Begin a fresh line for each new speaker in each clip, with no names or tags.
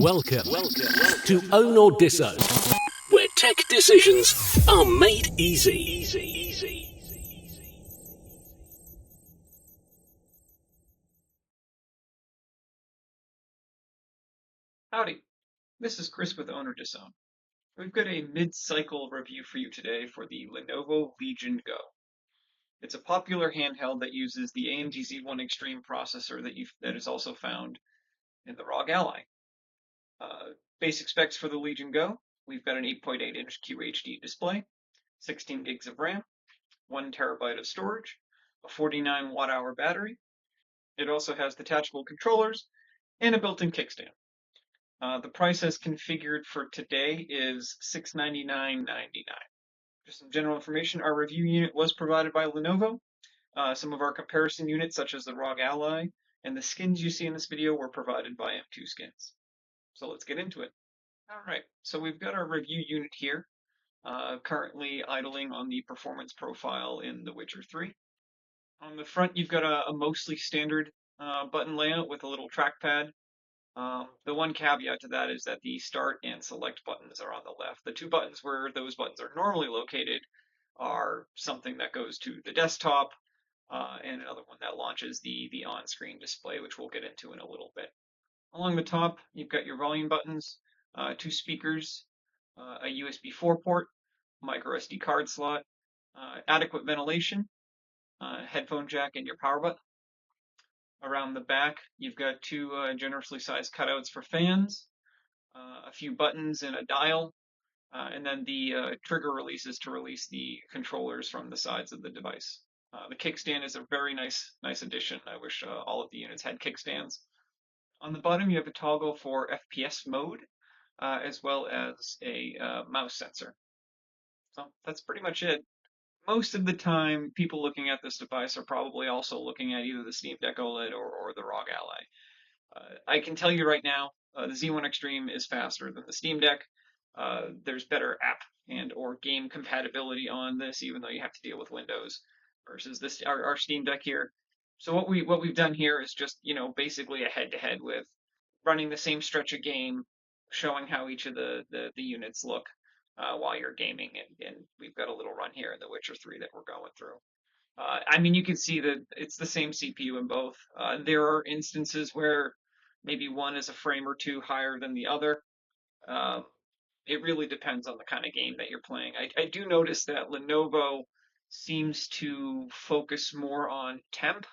Welcome to OWNorDisown, where tech decisions are made easy.
Howdy, this is Chris with OWNorDisown. We've got a mid-cycle review for you today for the Lenovo Legion Go. It's a popular handheld that uses the AMD Z1 Extreme processor that is also found in the ROG Ally. Basic specs for the Legion Go: we've got an 8.8-inch QHD display, 16 gigs of RAM, 1 terabyte of storage, a 49 watt-hour battery. It also has detachable controllers and a built-in kickstand. The price as configured for today is $699.99. Just some general information: our review unit was provided by Lenovo. Some of our comparison units, such as the ROG Ally and the skins you see in this video, were provided by M2 Skins. So let's get into it. Alright, so we've got our review unit here, currently idling on the performance profile in The Witcher 3. On the front, you've got a mostly standard button layout with a little trackpad. The one caveat to that is that the start and select buttons are on the left. The two buttons where those buttons are normally located are something that goes to the desktop, and another one that launches the on-screen display, which we'll get into in a little bit. Along the top, you've got your volume buttons, 2 speakers, a USB 4 port, micro SD card slot, adequate ventilation, headphone jack, and your power button. Around the back, you've got 2 generously sized cutouts for fans, a few buttons and a dial, and then the trigger releases to release the controllers from the sides of the device. The kickstand is a very nice addition. I wish all of the units had kickstands. On the bottom, you have a toggle for FPS mode, as well as a mouse sensor. So that's pretty much it. Most of the time, people looking at this device are probably also looking at either the Steam Deck OLED or the ROG Ally. I can tell you right now, the Z1 Extreme is faster than the Steam Deck. There's better app and or game compatibility on this, even though you have to deal with Windows, versus our Steam Deck here. So what we've done here is just, basically a head-to-head with running the same stretch of game, showing how each of the units look while you're gaming, and we've got a little run here in The Witcher 3 that we're going through. You can see that it's the same CPU in both. There are instances where maybe one is a frame or two higher than the other. It really depends on the kind of game that you're playing. I do notice that Lenovo seems to focus more on temp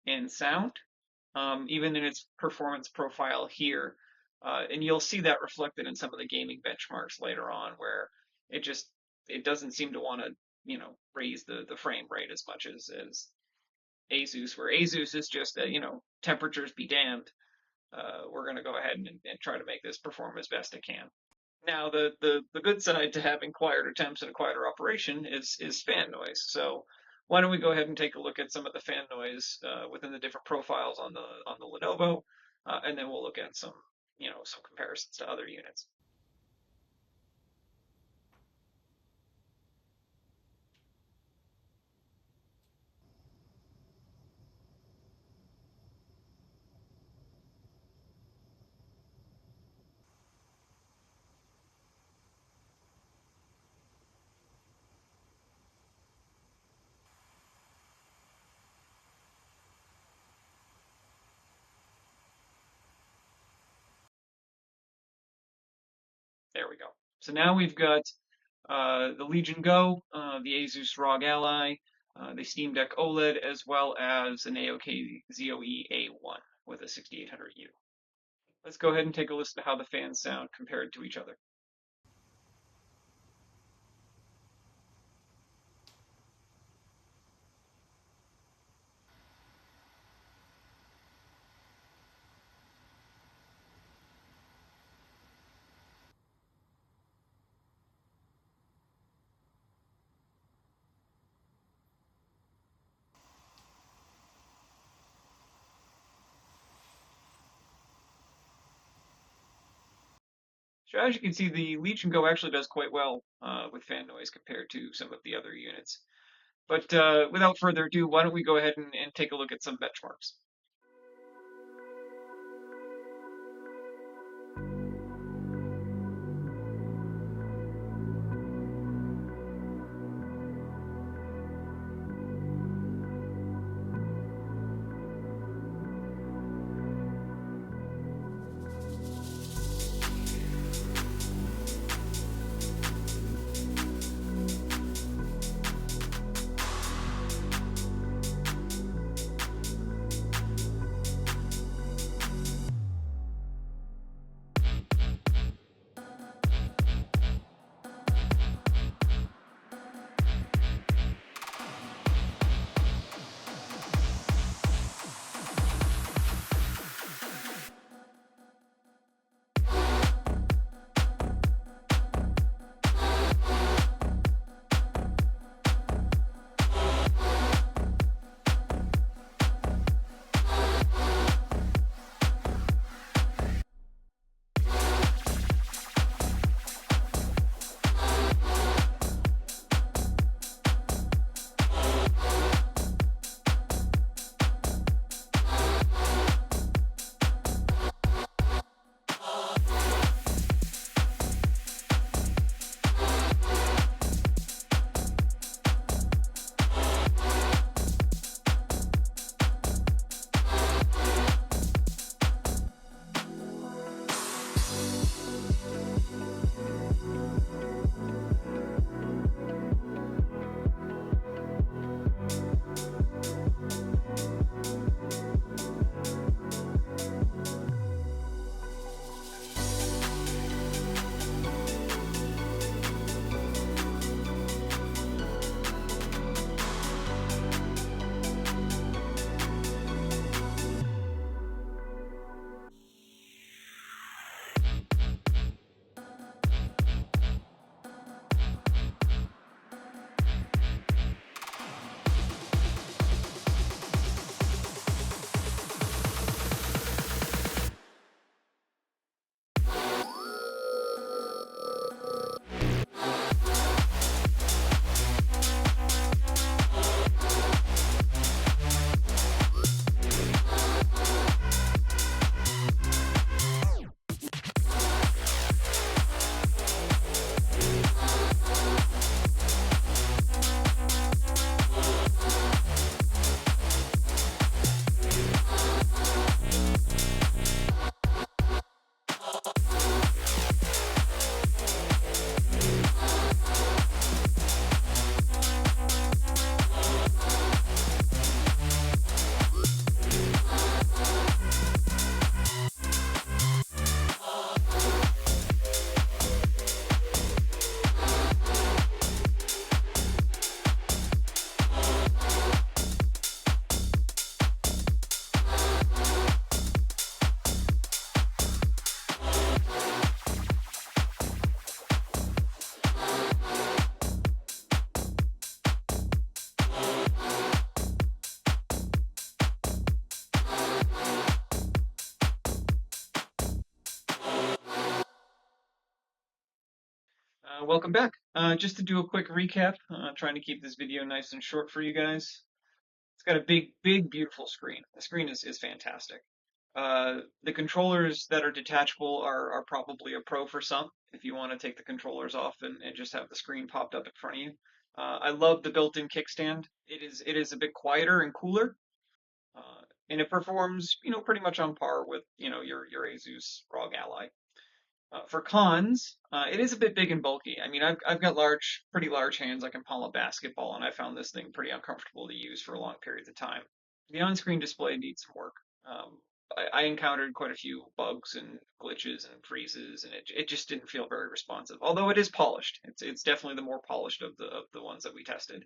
and sound, even in its performance profile here. And you'll see that reflected in some of the gaming benchmarks later on, where it doesn't seem to want to, raise the frame rate as much as Asus, where Asus is just, temperatures be damned. We're going to go ahead and try to make this perform as best it can. Now, the good side to having quieter temps and a quieter operation is fan noise. So why don't we go ahead and take a look at some of the fan noise within the different profiles on the Lenovo, and then we'll look at some comparisons to other units. There we go. So now we've got the Legion Go, the Asus ROG Ally, the Steam Deck OLED, as well as an AOKZOE A1 with a 6800U. Let's go ahead and take a listen to how the fans sound compared to each other. So as you can see, the Legion Go actually does quite well with fan noise compared to some of the other units. But without further ado, why don't we go ahead and take a look at some benchmarks. Welcome back. Just to do a quick recap, trying to keep this video nice and short for you guys. It's got a big, beautiful screen. The screen is fantastic. The controllers that are detachable are probably a pro for some, if you want to take the controllers off and just have the screen popped up in front of you. I love the built-in kickstand. It is a bit quieter and cooler, and it performs, pretty much on par with, your Asus ROG Ally. For cons, it is a bit big and bulky. I mean, I've got pretty large hands. I can palm a basketball, and I found this thing pretty uncomfortable to use for long periods of time. The on-screen display needs some work. I encountered quite a few bugs and glitches and freezes, and it just didn't feel very responsive. Although it is polished, it's definitely the more polished of the ones that we tested.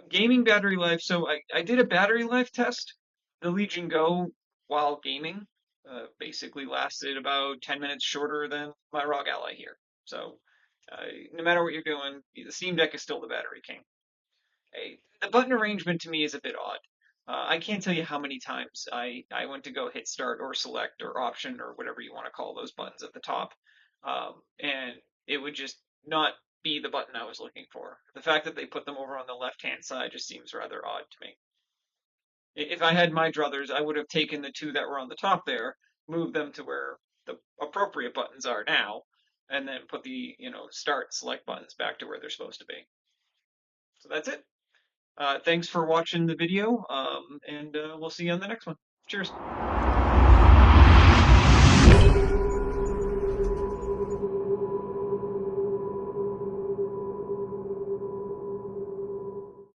Gaming battery life. So I did a battery life test. The Legion Go while gaming basically lasted about 10 minutes shorter than my ROG Ally here. So no matter what you're doing, the Steam Deck is still the battery king. The button arrangement to me is a bit odd. I can't tell you how many times I went to go hit start or select or option or whatever you want to call those buttons at the top, and it would just not be the button I was looking for. The fact that they put them over on the left-hand side just seems rather odd to me. If I had my druthers, I would have taken the two that were on the top there, moved them to where the appropriate buttons are now, and then put the, start select buttons back to where they're supposed to be. So that's it. Thanks for watching the video, and we'll see you on the next one. Cheers.